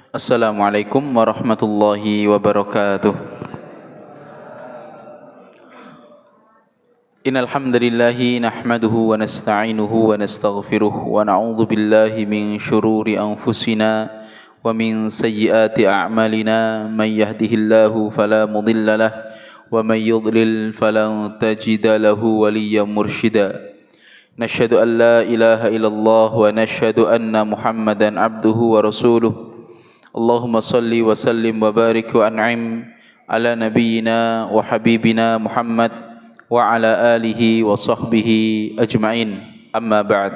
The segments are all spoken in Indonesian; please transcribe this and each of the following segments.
Assalamualaikum warahmatullahi wabarakatuh. Innal hamdalillahi nahmaduhu wa nasta'inuhu wa nastaghfiruh wa na'udzu billahi min shururi anfusina wa min sayyiati a'malina may yahdihillahu fala mudilla lahu wa may yudlil falan tajida lahu waliyyan mursyida. Nashhadu an la ilaha illallah wa nashhadu anna Muhammadan abduhu wa rasuluh. Allahumma salli wa sallim wa barik wa an'im ala nabiyyina wa habibina Muhammad wa ala alihi wa sahbihi ajma'in. Amma ba'd.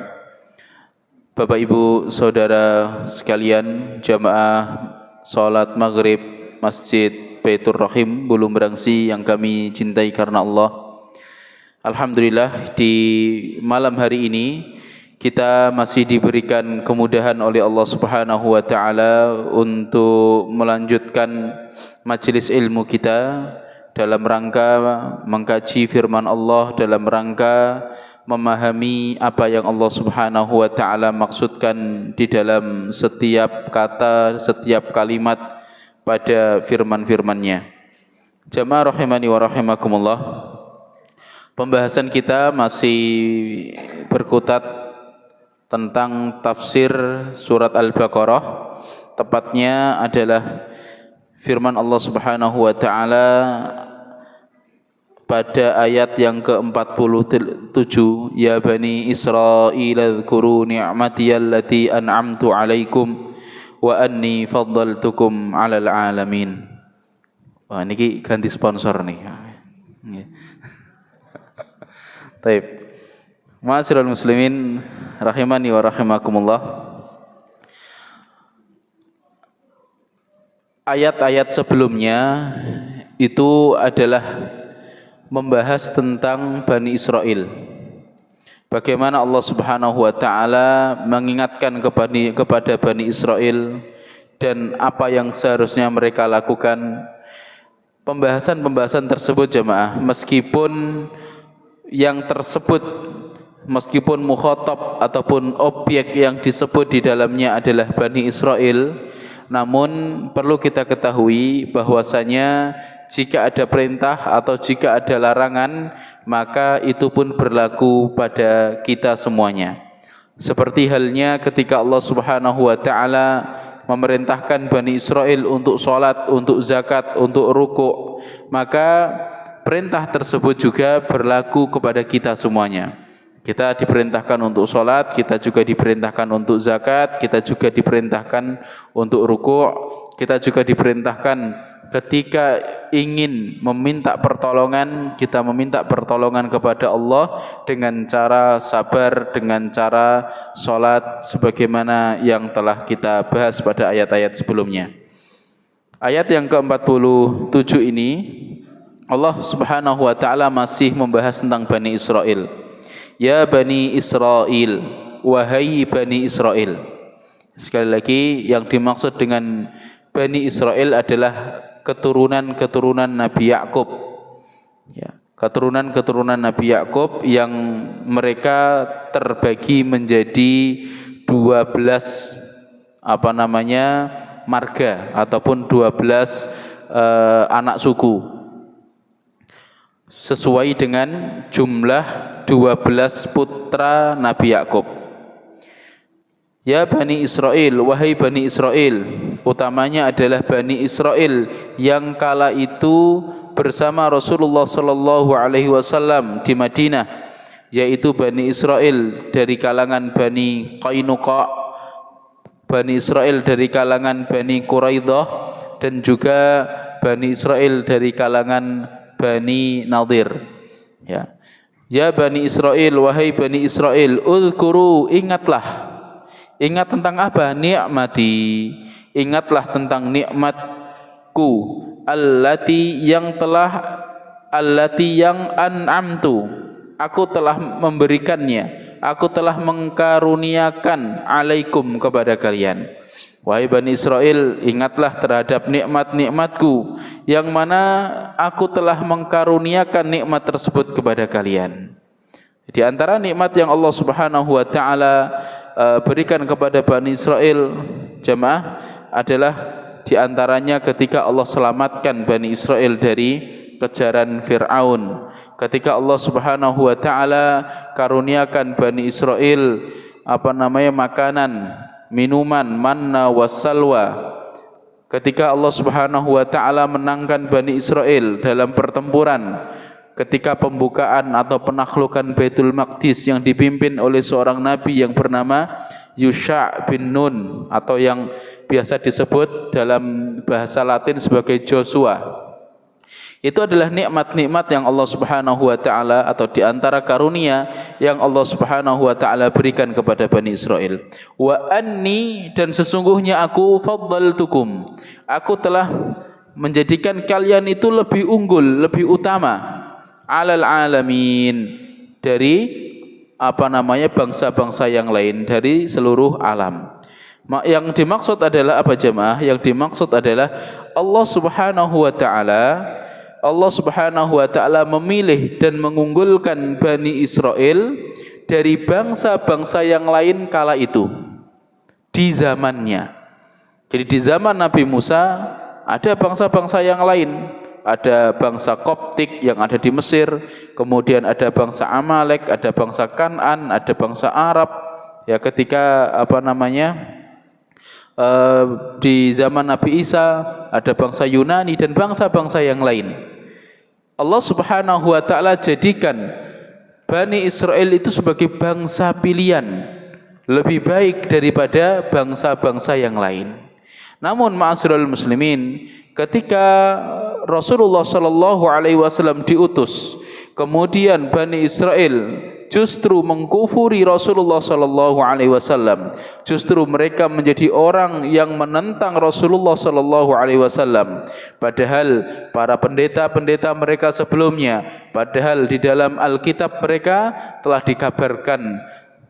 Bapak Ibu Saudara sekalian, jamaah salat maghrib Masjid Baitur Rahim Bulumbrangsi yang kami cintai karena Allah. Alhamdulillah, di malam hari ini kita masih diberikan kemudahan oleh Allah Subhanahu wa taala untuk melanjutkan majelis ilmu kita dalam rangka mengkaji firman Allah, dalam rangka memahami apa yang Allah Subhanahu wa taala maksudkan di dalam setiap kata, setiap kalimat pada firman-firman-Nya. Jamaah rahimani wa rahimakumullah. Pembahasan kita masih berkutat tentang tafsir surat Al-Baqarah, tepatnya adalah firman Allah Subhanahu wa taala pada ayat yang ke-47, ya bani Israil adhkuru ni'mati allati an'amtu 'alaikum wa anni faddaltukum 'alal 'alamin. Wah, niki ganti sponsor nih. Baik. Ma'asyiral muslimin rahimani wa rahimakumullah. Ayat-ayat sebelumnya itu adalah membahas tentang Bani Israel. Bagaimana Allah Subhanahu wa taala mengingatkan kepada Bani Israel dan apa yang seharusnya mereka lakukan. Pembahasan-pembahasan tersebut jemaah, meskipun yang tersebut, meskipun mukhatab ataupun objek yang disebut di dalamnya adalah Bani Israel, namun perlu kita ketahui bahwasanya jika ada perintah atau jika ada larangan, maka itu pun berlaku pada kita semuanya. Seperti halnya ketika Allah Subhanahu wa taala memerintahkan Bani Israel untuk sholat, untuk zakat, untuk ruku', maka perintah tersebut juga berlaku kepada kita semuanya. Kita diperintahkan untuk sholat, kita juga diperintahkan untuk zakat, kita juga diperintahkan untuk ruku', kita juga diperintahkan ketika ingin meminta pertolongan, kita meminta pertolongan kepada Allah dengan cara sabar, dengan cara sholat, sebagaimana yang telah kita bahas pada ayat-ayat sebelumnya. Ayat yang ke-47 ini, Allah Subhanahu wa taala masih membahas tentang Bani Israel. Ya Bani Israel, wahai Bani Israel. Sekali lagi, yang dimaksud dengan Bani Israel adalah keturunan-keturunan Nabi Yakub. Ya, keturunan-keturunan Nabi Yakub yang mereka terbagi menjadi 12 marga ataupun 12 anak suku, sesuai dengan jumlah 12 putra Nabi Yakub. Ya Bani Israel, wahai Bani Israel, utamanya adalah Bani Israel yang kala itu bersama Rasulullah sallallahu alaihi wasallam di Madinah, yaitu Bani Israel dari kalangan Bani Qainuqa, Bani Israel dari kalangan Bani Quraidah, dan juga Bani Israel dari kalangan Bani Nadir. Ya. Ya Bani Israel, wahai Bani Israel, uzkuru, ingatlah. Ingat tentang apa? Ni'mati. Ingatlah tentang nikmatku, allati yang an'amtu, aku telah memberikannya, aku telah mengkaruniakan alaikum kepada kalian. Wahai Bani Israel, ingatlah terhadap nikmat-nikmatku yang mana aku telah mengkaruniakan nikmat tersebut kepada kalian. Di antara nikmat yang Allah Subhanahu wa taala berikan kepada Bani Israel, jemaah, adalah di antaranya ketika Allah selamatkan Bani Israel dari kejaran Fir'aun. Ketika Allah Subhanahu wa taala karuniakan Bani Israel makanan, minuman, manna wassalwa. Ketika Allah Subhanahu wa taala menangkan Bani Israel dalam pertempuran, ketika pembukaan atau penaklukan Baitul Maqdis yang dipimpin oleh seorang nabi yang bernama Yusha' bin Nun, atau yang biasa disebut dalam bahasa Latin sebagai Joshua. Itu adalah nikmat-nikmat yang Allah Subhanahu wa taala, atau di antara karunia yang Allah Subhanahu wa taala berikan kepada Bani Israel. Wa anni, dan sesungguhnya aku faddaltukum, aku telah menjadikan kalian itu lebih unggul, lebih utama, alal alamin, dari bangsa-bangsa yang lain, dari seluruh alam. Yang dimaksud adalah apa jemaah? Yang dimaksud adalah Allah Subhanahu wa taala memilih dan mengunggulkan Bani Israel dari bangsa-bangsa yang lain kala itu di zamannya. Jadi di zaman Nabi Musa ada bangsa-bangsa yang lain, ada bangsa Koptik yang ada di Mesir, kemudian ada bangsa Amalek, ada bangsa Kan'an, ada bangsa Arab. Ya, ketika di zaman Nabi Isa ada bangsa Yunani dan bangsa-bangsa yang lain. Allah Subhanahu wa taala jadikan Bani Israel itu sebagai bangsa pilihan, lebih baik daripada bangsa-bangsa yang lain. Namun ma'asyiral muslimin, ketika Rasulullah sallallahu alaihi wasallam diutus, kemudian Bani Israel justru mengkufuri Rasulullah sallallahu alaihi wasallam. Justru mereka menjadi orang yang menentang Rasulullah sallallahu alaihi wasallam. Padahal para pendeta-pendeta mereka sebelumnya, padahal di dalam Alkitab mereka telah dikabarkan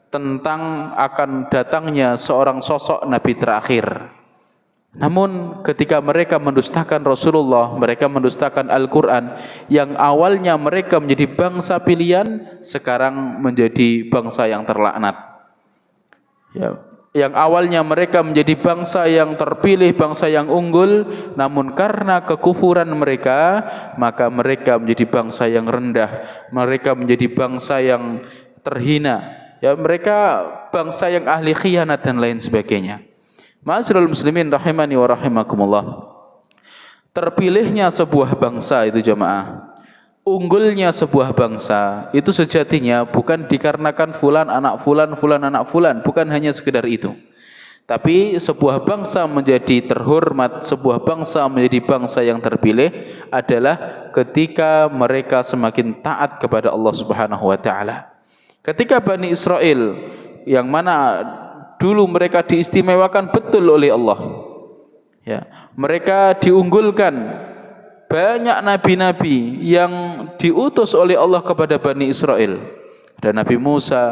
tentang akan datangnya seorang sosok nabi terakhir. Namun ketika mereka mendustakan Rasulullah, mereka mendustakan Al-Quran, yang awalnya mereka menjadi bangsa pilihan, sekarang menjadi bangsa yang terlaknat. Ya, yang awalnya mereka menjadi bangsa yang terpilih, bangsa yang unggul, namun karena kekufuran mereka, maka mereka menjadi bangsa yang rendah, mereka menjadi bangsa yang terhina. Ya, mereka bangsa yang ahli khianat dan lain sebagainya. Ma'asyiral muslimin rahimani wa rahimakumullah. Terpilihnya sebuah bangsa itu jemaah, unggulnya sebuah bangsa itu sejatinya bukan dikarenakan fulan anak fulan, fulan anak fulan, bukan hanya sekedar itu. Tapi sebuah bangsa menjadi terhormat, sebuah bangsa menjadi bangsa yang terpilih adalah ketika mereka semakin taat kepada Allah Subhanahu wa taala. Ketika Bani Israel yang mana dulu mereka diistimewakan betul oleh Allah, ya, mereka diunggulkan, banyak nabi-nabi yang diutus oleh Allah kepada Bani Israel. Ada Nabi Musa,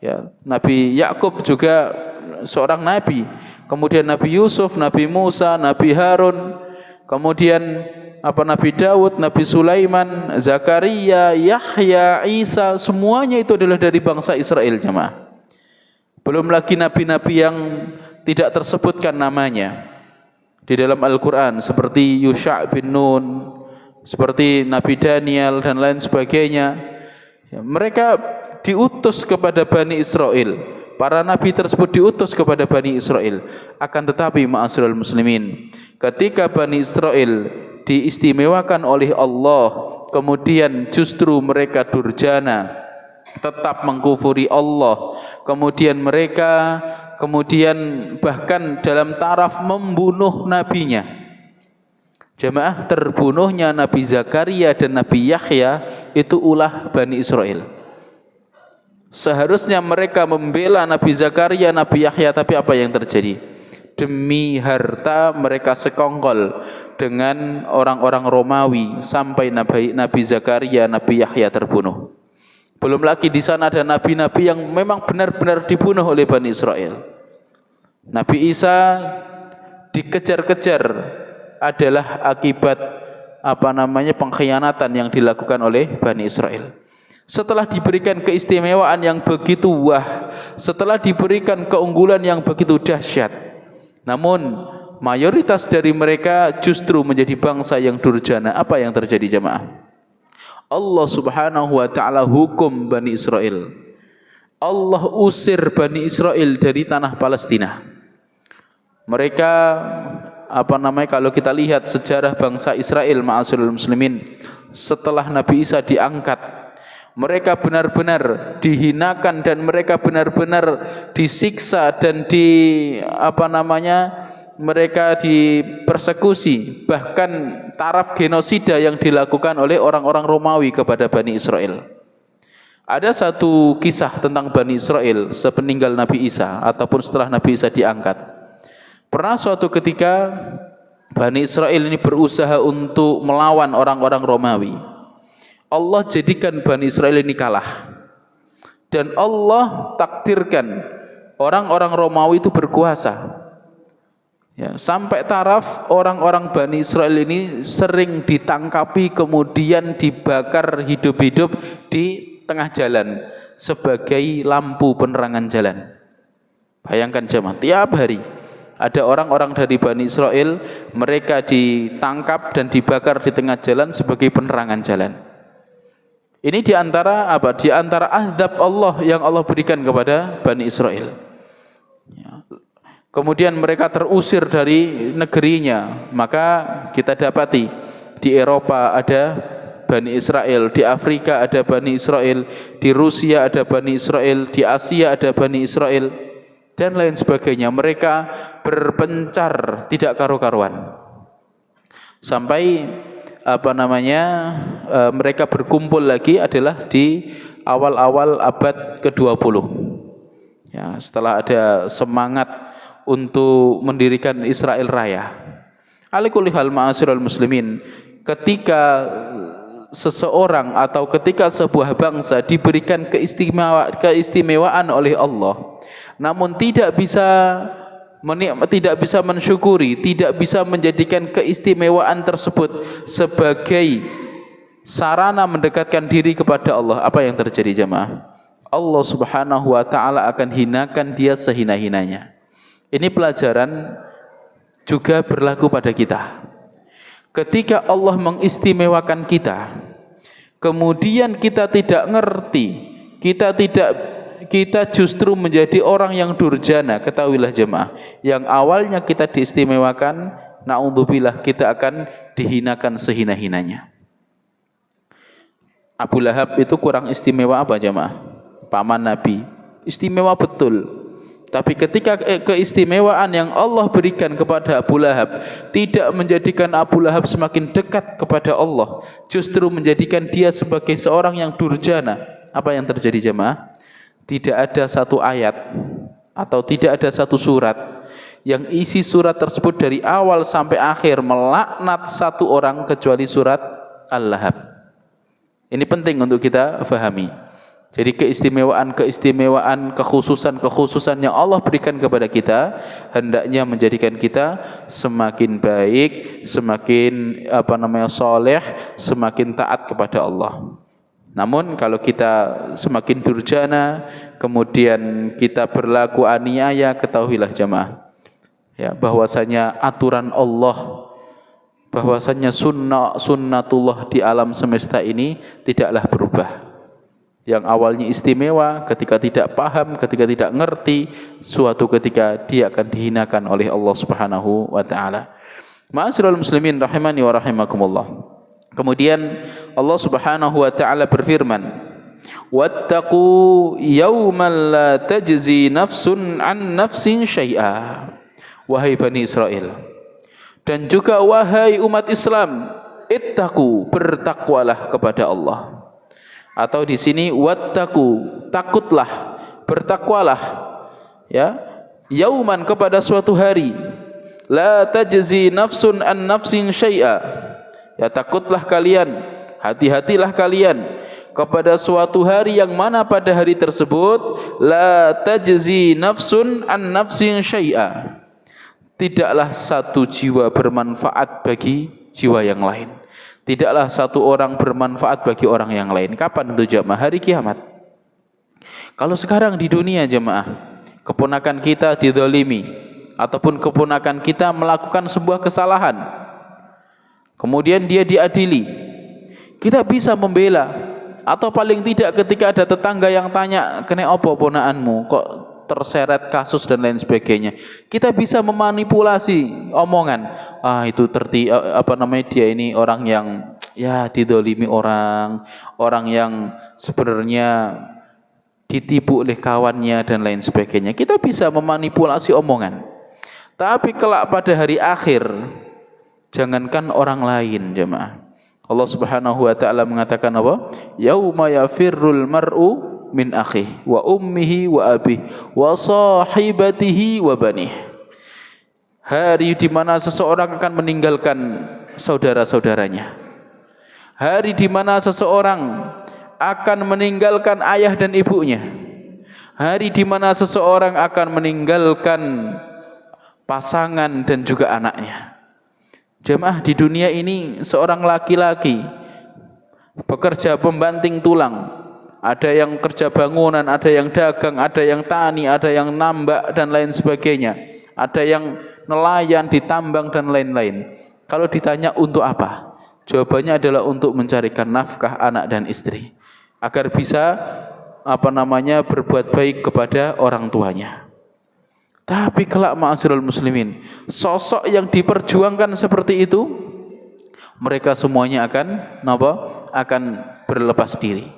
ya, Nabi Yakub juga seorang nabi, kemudian Nabi Yusuf, Nabi Musa, Nabi Harun, kemudian Nabi Daud, Nabi Sulaiman, Zakaria, Yahya, Isa, semuanya itu adalah dari bangsa Israel jemaah. Belum lagi nabi-nabi yang tidak tersebutkan namanya di dalam Al-Quran, seperti Yusha' bin Nun, seperti Nabi Daniel dan lain sebagainya. Ya, mereka diutus kepada Bani Israel. Para nabi tersebut diutus kepada Bani Israel. Akan tetapi ma'asyiral muslimin, ketika Bani Israel diistimewakan oleh Allah, kemudian justru mereka durjana, tetap mengkufuri Allah, kemudian mereka bahkan dalam taraf membunuh nabinya. Jemaah, terbunuhnya Nabi Zakaria dan Nabi Yahya itu ulah Bani Israel. Seharusnya mereka membela Nabi Zakaria, Nabi Yahya, tapi apa yang terjadi? Demi harta mereka sekongkol dengan orang-orang Romawi sampai Nabi Zakaria, Nabi Yahya terbunuh. Belum lagi di sana ada nabi-nabi yang memang benar-benar dibunuh oleh Bani Israel. Nabi Isa dikejar-kejar adalah akibat pengkhianatan yang dilakukan oleh Bani Israel. Setelah diberikan keistimewaan yang begitu setelah diberikan keunggulan yang begitu dahsyat, namun mayoritas dari mereka justru menjadi bangsa yang durjana. Apa yang terjadi jemaah? Allah Subhanahu wa taala hukum Bani Israel. Allah usir Bani Israel dari tanah Palestina. Mereka kalau kita lihat sejarah bangsa Israel, ma'asyiral muslimin, setelah Nabi Isa diangkat, mereka benar-benar dihinakan dan mereka benar-benar disiksa dan mereka dipersekusi, bahkan taraf genosida yang dilakukan oleh orang-orang Romawi kepada Bani Israel. Ada satu kisah tentang Bani Israel sepeninggal Nabi Isa ataupun setelah Nabi Isa diangkat. Pernah suatu ketika Bani Israel ini berusaha untuk melawan orang-orang Romawi. Allah jadikan Bani Israel ini kalah. Dan Allah takdirkan orang-orang Romawi itu berkuasa. Ya, sampai taraf orang-orang Bani Israel ini sering ditangkapi kemudian dibakar hidup-hidup di tengah jalan sebagai lampu penerangan jalan. Bayangkan jemaah, tiap hari ada orang-orang dari Bani Israel, mereka ditangkap dan dibakar di tengah jalan sebagai penerangan jalan. Ini diantara azab Allah yang Allah berikan kepada Bani Israel. Ya. Kemudian mereka terusir dari negerinya. Maka kita dapati di Eropa ada Bani Israel, di Afrika ada Bani Israel, di Rusia ada Bani Israel, di Asia ada Bani Israel, dan lain sebagainya. Mereka berpencar tidak karu-karuan. Sampai mereka berkumpul lagi adalah di awal-awal abad ke-20. Ya, setelah ada semangat untuk mendirikan Israel Raya. Ala kulli hal ma'asyiral muslimin, ketika seseorang atau ketika sebuah bangsa diberikan keistimewaan oleh Allah, namun tidak bisa mensyukuri, tidak bisa menjadikan keistimewaan tersebut sebagai sarana mendekatkan diri kepada Allah, apa yang terjadi jemaah? Allah Subhanahu wa taala akan hinakan dia sehina-hinanya. Ini pelajaran juga berlaku pada kita. Ketika Allah mengistimewakan kita, kemudian kita tidak ngerti, kita justru menjadi orang yang durjana. Ketahuilah jemaah, yang awalnya kita diistimewakan, na'udzubillah, kita akan dihinakan sehina-hinanya. Abu Lahab itu kurang istimewa apa jemaah? Paman Nabi, istimewa betul. Tapi ketika keistimewaan yang Allah berikan kepada Abu Lahab tidak menjadikan Abu Lahab semakin dekat kepada Allah, justru menjadikan dia sebagai seorang yang durjana. Apa yang terjadi jemaah? Tidak ada satu ayat atau tidak ada satu surat yang isi surat tersebut dari awal sampai akhir melaknat satu orang kecuali surat Al-Lahab. Ini penting untuk kita fahami. Jadi keistimewaan, kekhususan yang Allah berikan kepada kita hendaknya menjadikan kita semakin baik, semakin soleh, semakin taat kepada Allah. Namun kalau kita semakin durjana, kemudian kita berlaku aniaya, ketahuilah jemaah, ya, bahwasanya aturan Allah, bahwasanya sunnatullah di alam semesta ini tidaklah berubah. Yang awalnya istimewa, ketika tidak paham, ketika tidak ngerti, suatu ketika dia akan dihinakan oleh Allah Subhanahu wa taala. Ma'asyiral muslimin rahimani wa rahimakumullah. Kemudian Allah Subhanahu wa taala berfirman, "Wattaqu yawman la tajzi nafsun an nafsin syai'a." Wahai Bani Israel, dan juga wahai umat Islam, ittaqu, bertakwalah kepada Allah. Atau di sini wattaqu, takutlah, bertakwalah, ya, yauman, kepada suatu hari, la tajzi nafsun an nafsin syai'a, ya, takutlah kalian, hati-hatilah kalian kepada suatu hari yang mana pada hari tersebut la tajzi nafsun an nafsin syai'a. Tidaklah satu jiwa bermanfaat bagi jiwa yang lain. Tidaklah satu orang bermanfaat bagi orang yang lain. Kapan itu jemaah? Hari kiamat. Kalau sekarang di dunia jemaah, keponakan kita dizalimi ataupun keponakan kita melakukan sebuah kesalahan, kemudian dia diadili, kita bisa membela, atau paling tidak ketika ada tetangga yang tanya, kena apa ponakanmu kok terseret kasus dan lain sebagainya, kita bisa memanipulasi omongan. Itu dia ini orang yang ya didolimi orang yang sebenarnya ditipu oleh kawannya dan lain sebagainya. Kita bisa memanipulasi omongan. Tapi kelak pada hari akhir, jangankan orang lain jemaah, Allah Subhanahu wa taala mengatakan apa? Yauma yafirrul mar'u min akhihi wa ummihi wa abihi wa sahibatihi wa banih. Hari di mana seseorang akan meninggalkan saudara-saudaranya. Hari di mana seseorang akan meninggalkan ayah dan ibunya. Hari di mana seseorang akan meninggalkan pasangan dan juga anaknya. Jemaah, di dunia ini seorang laki-laki bekerja pembanting tulang, ada yang kerja bangunan, ada yang dagang, ada yang tani, ada yang nambak dan lain sebagainya, ada yang nelayan di tambang dan lain-lain. Kalau ditanya untuk apa? Jawabannya adalah untuk mencarikan nafkah anak dan istri, agar bisa berbuat baik kepada orang tuanya. Tapi kelak ma'asyiral muslimin, sosok yang diperjuangkan seperti itu, mereka semuanya akan berlepas diri.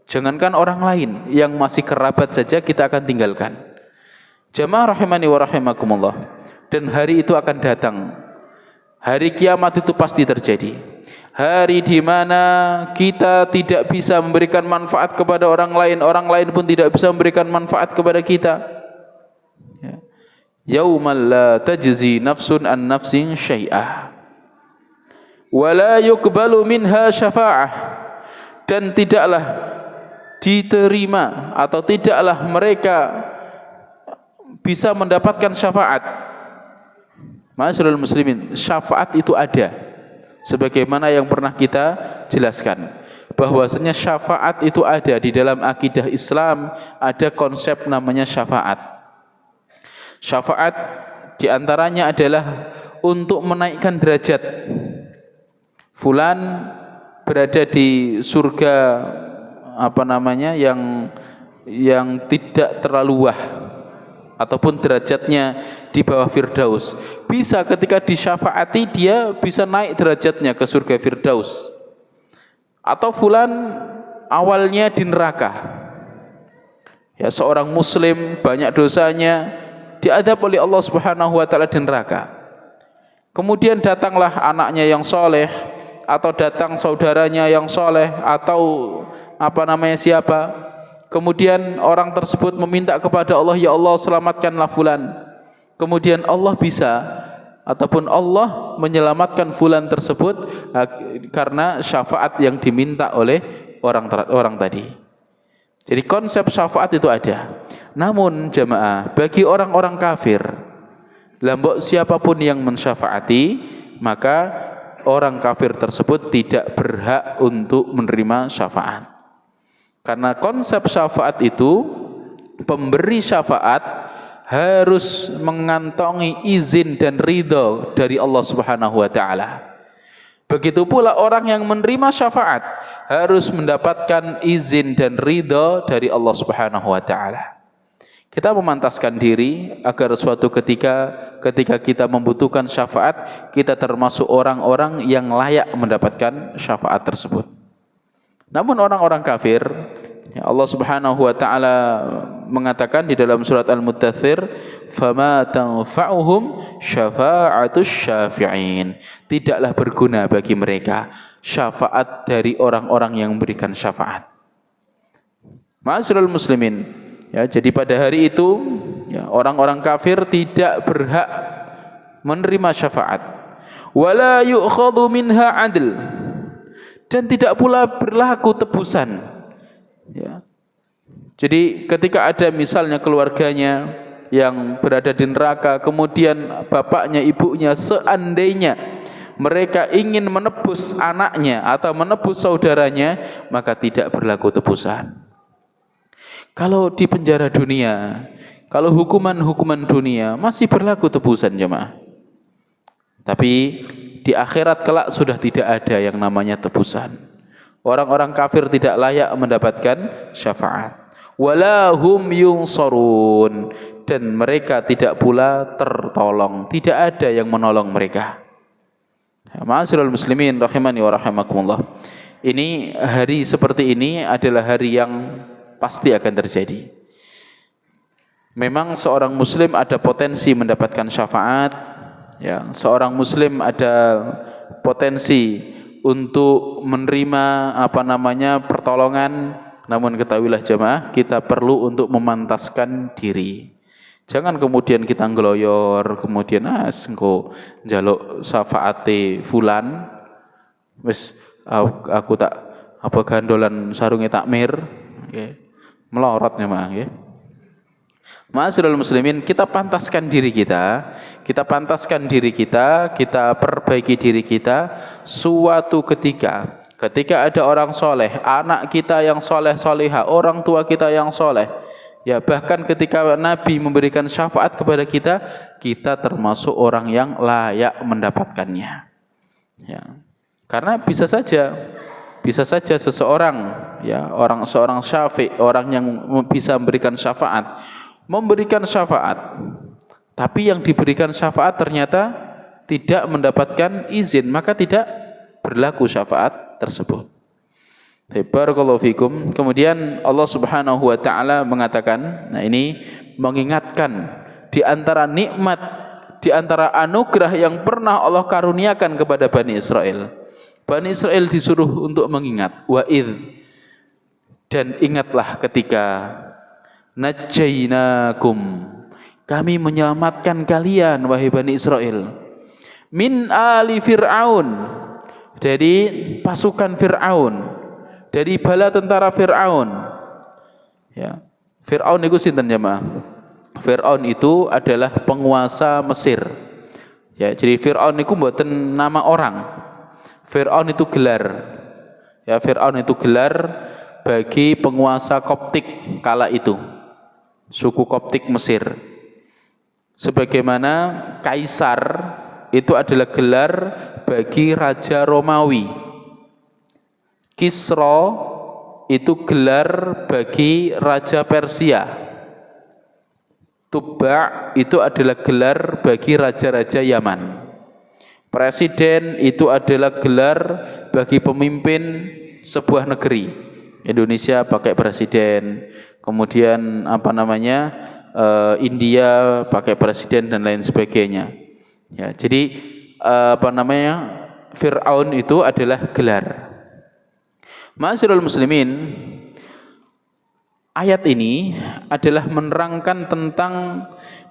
Jangankan orang lain, yang masih kerabat saja kita akan tinggalkan. Jamaah rahimani wa rahimakumullah. Dan hari itu akan datang. Hari kiamat itu pasti terjadi. Hari di mana kita tidak bisa memberikan manfaat kepada orang lain pun tidak bisa memberikan manfaat kepada kita. Yaumal la tajzi nafsun an nafsin syai'ah wa la yuqbalu minha syafa'ah, dan tidaklah diterima atau tidaklah mereka bisa mendapatkan syafaat. Ma'asyiral muslimin, syafaat itu ada, sebagaimana yang pernah kita jelaskan, bahwasanya syafaat itu ada di dalam akidah Islam. Ada konsep namanya syafaat. Syafaat diantaranya adalah untuk menaikkan derajat. Fulan berada di surga yang tidak terlalu wah, ataupun derajatnya di bawah Firdaus. Bisa ketika disyafaati dia bisa naik derajatnya ke surga Firdaus. Atau fulan awalnya di neraka. Ya, seorang muslim banyak dosanya, diadab oleh Allah Subhanahu wa taala di neraka. Kemudian datanglah anaknya yang soleh, atau datang saudaranya yang soleh, atau siapa. Kemudian orang tersebut meminta kepada Allah, ya Allah selamatkanlah fulan. Kemudian Allah bisa, ataupun Allah menyelamatkan fulan tersebut karena syafaat yang diminta oleh orang tadi. Jadi konsep syafaat itu ada. Namun jemaah, bagi orang-orang kafir, lambok siapapun yang mensyafaati, maka orang kafir tersebut tidak berhak untuk menerima syafaat. Karena konsep syafaat itu, pemberi syafaat harus mengantongi izin dan ridho dari Allah Subhanahu wa taala. Begitu pula orang yang menerima syafaat harus mendapatkan izin dan ridho dari Allah Subhanahu wa taala. Kita memantaskan diri agar suatu ketika kita membutuhkan syafaat, kita termasuk orang-orang yang layak mendapatkan syafaat tersebut. Namun orang-orang kafir, Allah Subhanahu wa taala mengatakan di dalam surat Al-Muddatsir, "Fama tanfa'uhum syafa'atus syafi'in." Tidaklah berguna bagi mereka syafaat dari orang-orang yang memberikan syafaat. Ma'asyiral muslimin, ya, jadi pada hari itu ya, orang-orang kafir tidak berhak menerima syafaat. Wala yu'khadhu minha 'adl, dan tidak pula berlaku tebusan. Ya. Jadi ketika ada misalnya keluarganya yang berada di neraka, kemudian bapaknya, ibunya, seandainya mereka ingin menebus anaknya atau menebus saudaranya, maka tidak berlaku tebusan. Kalau di penjara dunia, kalau hukuman-hukuman dunia masih berlaku tebusan, jemaah. Tapi di akhirat kelak sudah tidak ada yang namanya tebusan. Orang-orang kafir tidak layak mendapatkan syafaat. Wala hum yunsarun, dan mereka tidak pula tertolong, tidak ada yang menolong mereka. Ma'asyiral muslimin rahimani wa rahimakumullah. Ini hari seperti ini adalah hari yang pasti akan terjadi. Memang seorang muslim ada potensi mendapatkan syafaat, ya, seorang muslim ada potensi untuk menerima pertolongan. Namun ketahuilah jemaah, kita perlu untuk memantaskan diri. Jangan kemudian kita ngeloyor, kemudian engko njaluk syafaate fulan, wis aku tak gandolan sarunge takmir, nggih. Melorot jemaah, nggih. Ma'asyiral muslimin, kita pantaskan diri kita, kita perbaiki diri kita suatu ketika ada orang soleh, anak kita yang soleh soleha, orang tua kita yang soleh, ya bahkan ketika Nabi memberikan syafaat kepada kita, kita termasuk orang yang layak mendapatkannya. Ya, karena bisa saja seseorang, ya seorang syafi', orang yang bisa memberikan syafaat, tapi yang diberikan syafaat ternyata tidak mendapatkan izin, maka tidak berlaku syafaat tersebut. Barakallahu fikum. Kemudian Allah Subhanahu wa taala mengatakan, nah ini mengingatkan di antara nikmat, di antara anugerah yang pernah Allah karuniakan kepada Bani Israel. Bani Israel disuruh untuk mengingat, dan ingatlah ketika najjainakum, kami menyelamatkan kalian wahai Bani Israel, min ali Fir'aun, dari pasukan Fir'aun, dari bala tentara Fir'aun. Ya. Fir'aun itu sinten jemaah? Fir'aun itu adalah penguasa Mesir. Ya, jadi Fir'aun itu mboten nama orang. Fir'aun itu gelar. Ya, Fir'aun itu gelar bagi penguasa Koptik kala itu. Suku Koptik Mesir. Sebagaimana Kaisar itu adalah gelar bagi Raja Romawi. Kisra itu gelar bagi Raja Persia. Tuba' itu adalah gelar bagi raja-raja Yaman. Presiden itu adalah gelar bagi pemimpin sebuah negeri. Indonesia pakai presiden, kemudian India pakai presiden dan lain sebagainya. Ya, jadi Fir'aun itu adalah gelar. Ma'asyiral muslimin, ayat ini adalah menerangkan tentang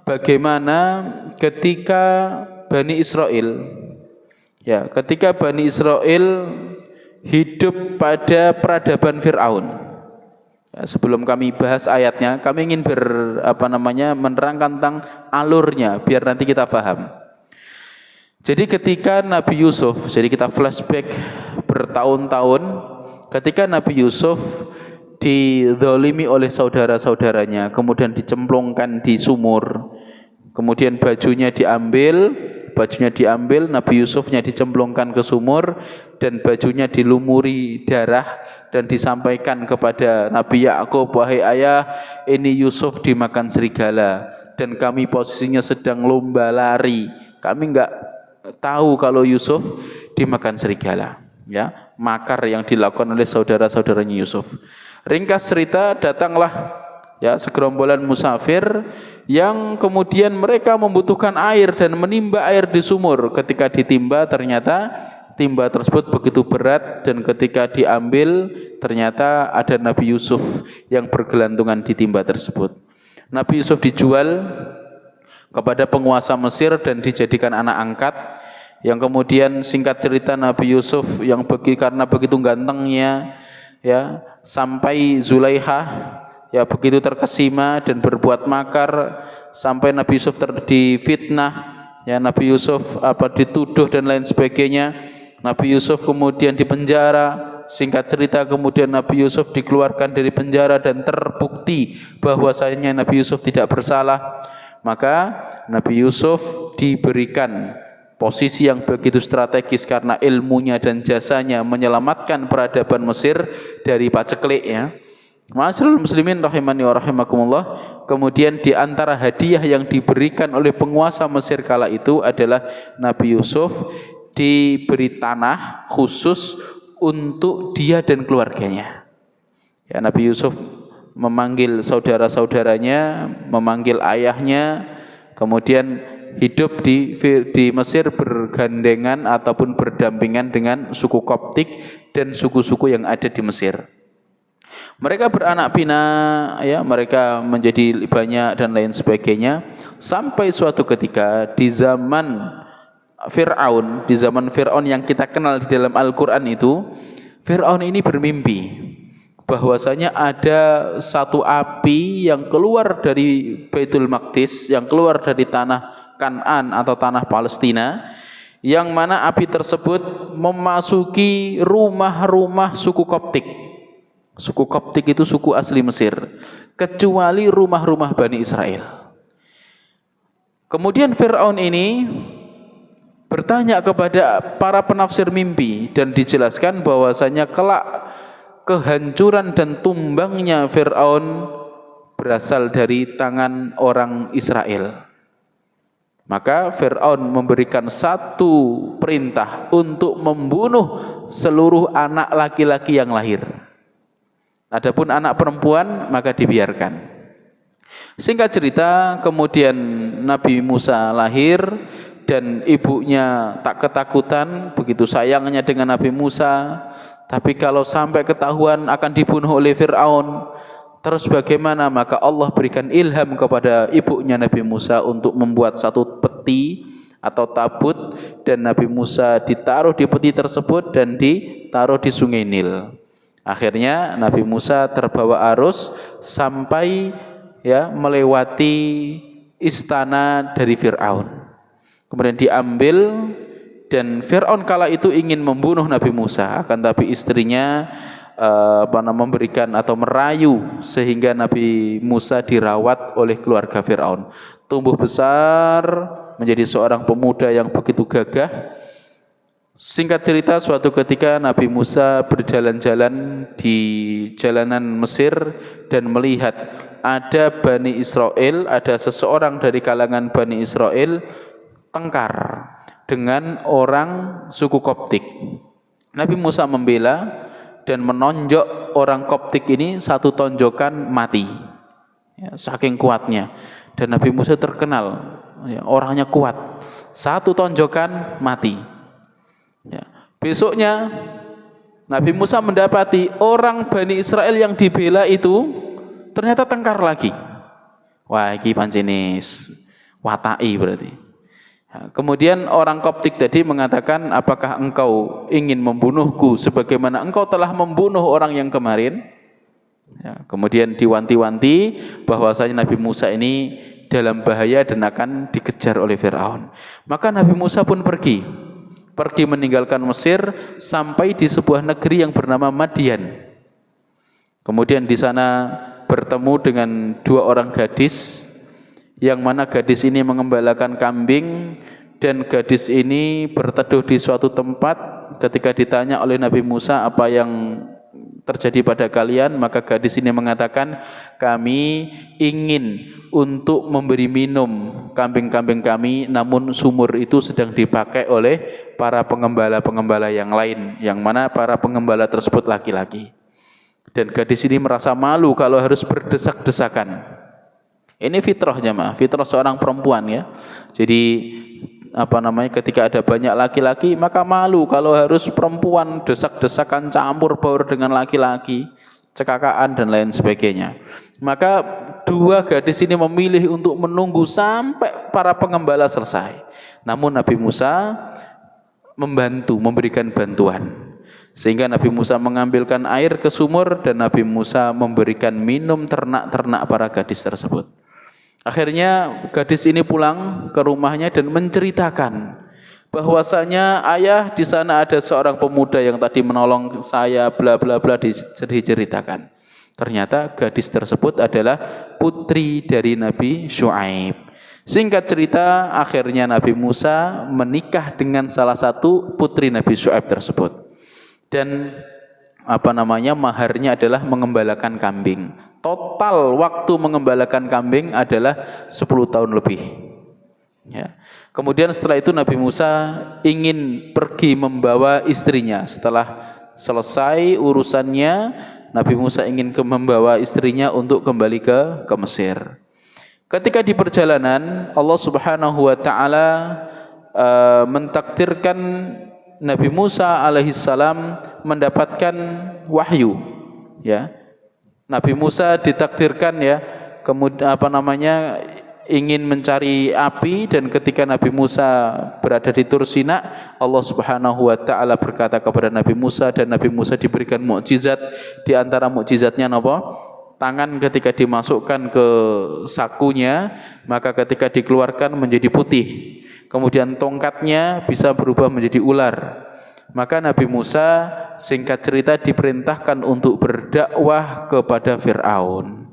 bagaimana ketika Bani Israel hidup pada peradaban Fir'aun. Ya, sebelum kami bahas ayatnya, kami ingin menerangkan tentang alurnya biar nanti kita paham. Jadi ketika Nabi Yusuf, jadi kita flashback bertahun-tahun, ketika Nabi Yusuf dizalimi oleh saudara-saudaranya, kemudian dicemplungkan di sumur, kemudian bajunya diambil, Nabi Yusufnya dicemplungkan ke sumur, dan bajunya dilumuri darah, dan disampaikan kepada Nabi Yakub, wahai ayah, ini Yusuf dimakan serigala, dan kami posisinya sedang lomba lari, kami enggak tahu kalau Yusuf dimakan serigala. Ya, makar yang dilakukan oleh saudara-saudaranya Yusuf. Ringkas cerita, datanglah segerombolan musafir yang kemudian mereka membutuhkan air dan menimba air di sumur. Ketika ditimba, ternyata timba tersebut begitu berat, dan ketika diambil ternyata ada Nabi Yusuf yang bergelantungan di timba tersebut. Nabi Yusuf dijual kepada penguasa Mesir dan dijadikan anak angkat. yang kemudian singkat cerita Nabi Yusuf yang karena begitu gantengnya ya, sampai Zulaikha ya begitu terkesima dan berbuat makar sampai Nabi Yusuf difitnah ya, Nabi Yusuf dituduh dan lain sebagainya. Nabi Yusuf kemudian dipenjara. Singkat cerita kemudian Nabi Yusuf dikeluarkan dari penjara dan terbukti bahwasanya Nabi Yusuf tidak bersalah. Maka Nabi Yusuf diberikan posisi yang begitu strategis karena ilmunya dan jasanya menyelamatkan peradaban Mesir dari paceklik ya. Ma'asyiral muslimin rahimani wa rahimakumullah. Kemudian di antara hadiah yang diberikan oleh penguasa Mesir kala itu adalah Nabi Yusuf diberi tanah khusus untuk dia dan keluarganya. Ya, Nabi Yusuf memanggil saudara-saudaranya, memanggil ayahnya, kemudian hidup di Mesir bergandengan ataupun berdampingan dengan suku Koptik dan suku-suku yang ada di Mesir. Mereka beranak pinak, ya, mereka menjadi banyak dan lain sebagainya. Sampai suatu ketika di zaman Fir'aun yang kita kenal di dalam Al-Quran itu, Fir'aun ini bermimpi bahwasanya ada satu api yang keluar dari Baitul Maqdis, yang keluar dari tanah Kan'an atau tanah Palestina, yang mana api tersebut memasuki rumah-rumah suku Koptik. Suku Koptik itu suku asli Mesir, kecuali rumah-rumah Bani Israel. Kemudian Fir'aun ini bertanya kepada para penafsir mimpi dan dijelaskan bahwasanya kelak kehancuran dan tumbangnya Fir'aun berasal dari tangan orang Israel. Maka Fir'aun memberikan satu perintah untuk membunuh seluruh anak laki-laki yang lahir. Adapun anak perempuan maka dibiarkan. Singkat cerita, kemudian Nabi Musa lahir dan ibunya tak ketakutan, begitu sayangnya dengan Nabi Musa. Tapi kalau sampai ketahuan akan dibunuh oleh Fir'aun, terus bagaimana? Maka Allah berikan ilham kepada ibunya Nabi Musa untuk membuat satu peti atau tabut, dan Nabi Musa ditaruh di peti tersebut dan ditaruh di Sungai Nil. Akhirnya Nabi Musa terbawa arus sampai ya melewati istana dari Fir'aun. Kemudian diambil, dan Fir'aun kala itu ingin membunuh Nabi Musa, akan tapi istrinya memberikan atau merayu sehingga Nabi Musa dirawat oleh keluarga Fir'aun. Tumbuh besar menjadi seorang pemuda yang begitu gagah. Singkat cerita, suatu ketika Nabi Musa berjalan-jalan di jalanan Mesir dan melihat ada Bani Israel, ada seseorang dari kalangan Bani Israel tengkar dengan orang suku Koptik. Nabi Musa membela dan menonjok orang Koptik ini satu tonjokan mati, ya, saking kuatnya. Dan Nabi Musa terkenal ya, orangnya kuat, satu tonjokan mati. Ya. Besoknya Nabi Musa mendapati orang Bani Israel yang dibela itu ternyata tengkar lagi. Wah, iki panjenis watai berarti. Kemudian orang Koptik tadi mengatakan, apakah engkau ingin membunuhku sebagaimana engkau telah membunuh orang yang kemarin? Ya, kemudian diwanti-wanti bahwasanya Nabi Musa ini dalam bahaya dan akan dikejar oleh Fir'aun. Maka Nabi Musa pun pergi meninggalkan Mesir sampai di sebuah negeri yang bernama Madian. Kemudian di sana bertemu dengan dua orang gadis, yang mana gadis ini mengembalakan kambing, dan gadis ini berteduh di suatu tempat. Ketika ditanya oleh Nabi Musa apa yang terjadi pada kalian, maka gadis ini mengatakan, kami ingin untuk memberi minum kambing-kambing kami, namun sumur itu sedang dipakai oleh para pengembala-pengembala yang lain, yang mana para pengembala tersebut laki-laki. Dan gadis ini merasa malu kalau harus berdesak-desakan. Ini fitrahnya, fitrah seorang perempuan ya. Jadi ketika ada banyak laki-laki maka malu kalau harus perempuan desak-desakan campur baur dengan laki-laki, cekakaan dan lain sebagainya. Maka dua gadis ini memilih untuk menunggu sampai para pengembala selesai. Namun Nabi Musa membantu, memberikan bantuan. Sehingga Nabi Musa mengambilkan air ke sumur dan Nabi Musa memberikan minum ternak-ternak para gadis tersebut. Akhirnya gadis ini pulang ke rumahnya dan menceritakan bahwasanya ayah, di sana ada seorang pemuda yang tadi menolong saya, bla bla bla, diceritakan. Ternyata gadis tersebut adalah putri dari Nabi Syuaib. Singkat cerita, akhirnya Nabi Musa menikah dengan salah satu putri Nabi Syuaib tersebut. Dan maharnya adalah mengembalakan kambing. Total waktu mengembalakan kambing adalah 10 tahun lebih. Ya. Kemudian setelah itu Nabi Musa ingin pergi membawa istrinya. Setelah selesai urusannya, Nabi Musa ingin membawa istrinya untuk kembali ke Mesir. Ketika di perjalanan, Allah Subhanahu wa taala mentakdirkan Nabi Musa alaihissalam mendapatkan wahyu, ya. Nabi Musa ditakdirkan, ya, kemudian ingin mencari api, dan ketika Nabi Musa berada di Tur Sina, Allah Subhanahu wa taala berkata kepada Nabi Musa, dan Nabi Musa diberikan mukjizat. Di antara mukjizatnya apa? Tangan ketika dimasukkan ke sakunya, maka ketika dikeluarkan menjadi putih. Kemudian tongkatnya bisa berubah menjadi ular. Maka Nabi Musa, singkat cerita, diperintahkan untuk berdakwah kepada Fir'aun.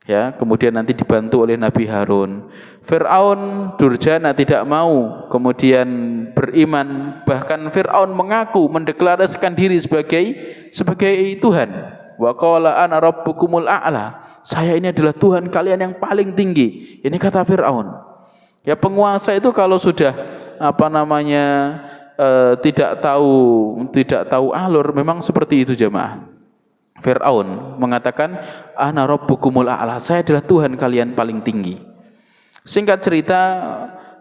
Ya, kemudian nanti dibantu oleh Nabi Harun. Fir'aun durjana, tidak mau kemudian beriman. Bahkan Fir'aun mengaku, mendeklarasikan diri sebagai Tuhan. Wa qala ana rabbukumul a'la. Saya ini adalah Tuhan kalian yang paling tinggi. Ini kata Fir'aun. Ya, penguasa itu kalau sudah tidak tahu alur, memang seperti itu jemaah. Fir'aun mengatakan ana rabbukumul a'la, saya adalah Tuhan kalian paling tinggi. Singkat cerita,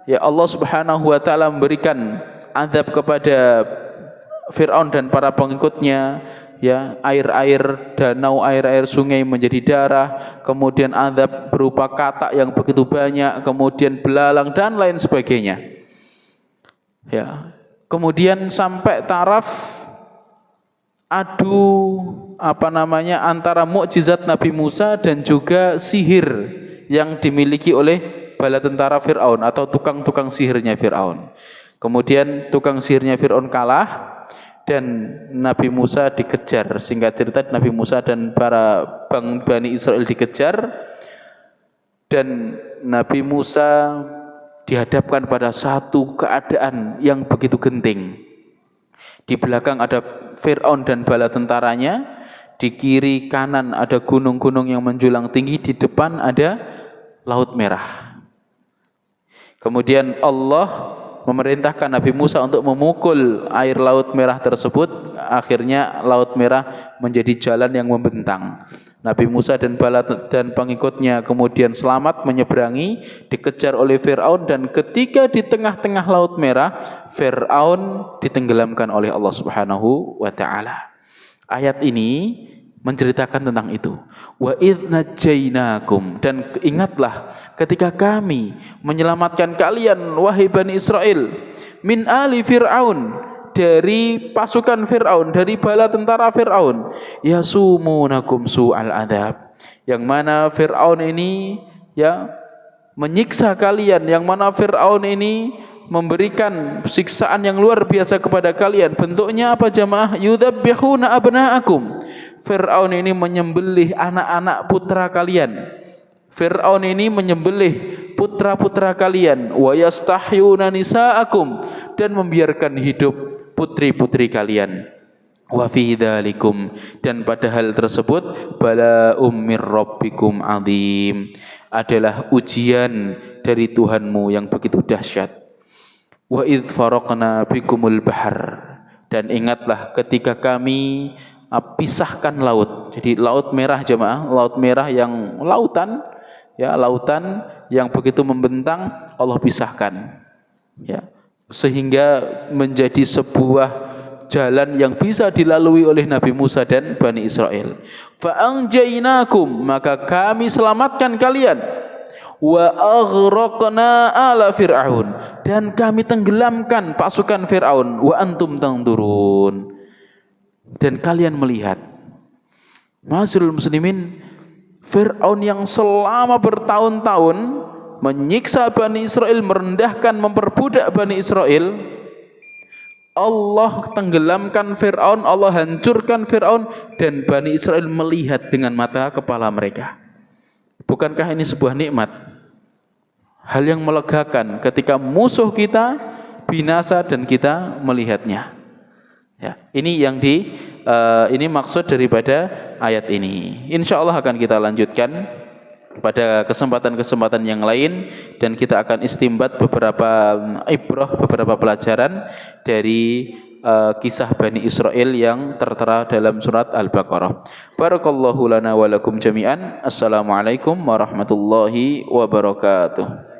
ya, Allah Subhanahu wa taala memberikan azab kepada Fir'aun dan para pengikutnya, ya, air-air danau, air-air sungai menjadi darah, kemudian azab berupa katak yang begitu banyak, kemudian belalang dan lain sebagainya. Ya, kemudian sampai taraf antara mukjizat Nabi Musa dan juga sihir yang dimiliki oleh bala tentara Fir'aun atau tukang-tukang sihirnya Fir'aun. Kemudian tukang sihirnya Fir'aun kalah dan Nabi Musa dikejar. Singkat cerita, Nabi Musa dan para Bani Israel dikejar, dan Nabi Musa dihadapkan pada satu keadaan yang begitu genting. Di belakang ada Fir'aun dan bala tentaranya, di kiri kanan ada gunung-gunung yang menjulang tinggi, di depan ada Laut Merah. Kemudian Allah memerintahkan Nabi Musa untuk memukul air Laut Merah tersebut. Akhirnya Laut Merah menjadi jalan yang membentang. Nabi Musa dan pengikutnya kemudian selamat menyeberangi, dikejar oleh Fir'aun, dan ketika di tengah-tengah Laut Merah, Fir'aun ditenggelamkan oleh Allah Subhanahu wa taala. Ayat ini menceritakan tentang itu. Wa idz najainakum, dan ingatlah ketika kami menyelamatkan kalian wahai Bani Israel, min ali Fir'aun, dari pasukan Fir'aun, dari bala tentara Fir'aun, yasumunakum su'al adab, yang mana Fir'aun ini, ya, menyiksa kalian, yang mana Fir'aun ini memberikan siksaan yang luar biasa kepada kalian. Bentuknya apa jamaah? Yudzabbihuna abna'akum. Fir'aun ini menyembelih anak-anak putra kalian. Fir'aun ini menyembelih putra-putra kalian. Wa yastahyuna nisa'akum, dan membiarkan hidup putri-putri kalian. Wa fi dzalikum, dan pada hal tersebut, bala ummir rabbikum azim, adalah ujian dari Tuhanmu yang begitu dahsyat. Wa idz faraqna bikumul bahar, dan ingatlah ketika kami pisahkan laut. Jadi Laut Merah jemaah, Laut Merah yang lautan, ya, lautan yang begitu membentang, Allah pisahkan, ya, sehingga menjadi sebuah jalan yang bisa dilalui oleh Nabi Musa dan Bani Israel. Fa anjainakum, maka kami selamatkan kalian. wa aghraqna ala fir'aun, dan kami tenggelamkan pasukan Fir'aun, wa antum tanzurun, dan kalian melihat. Ma'asyiral muslimin, Fir'aun yang selama bertahun-tahun menyiksa Bani Israel, merendahkan, memperbudak Bani Israel, Allah tenggelamkan Fir'aun, Allah hancurkan Fir'aun, dan Bani Israel melihat dengan mata kepala mereka. Bukankah ini sebuah nikmat? Hal yang melegakan ketika musuh kita binasa dan kita melihatnya. Ya, ini yang ini maksud daripada ayat ini. Insya Allah akan kita lanjutkan pada kesempatan-kesempatan yang lain, dan kita akan istimbat beberapa ibrah, beberapa pelajaran dari kisah Bani Israel yang tertera dalam surat Al-Baqarah. Barakallahu lana wa lakum jami'an. Assalamualaikum warahmatullahi wabarakatuh.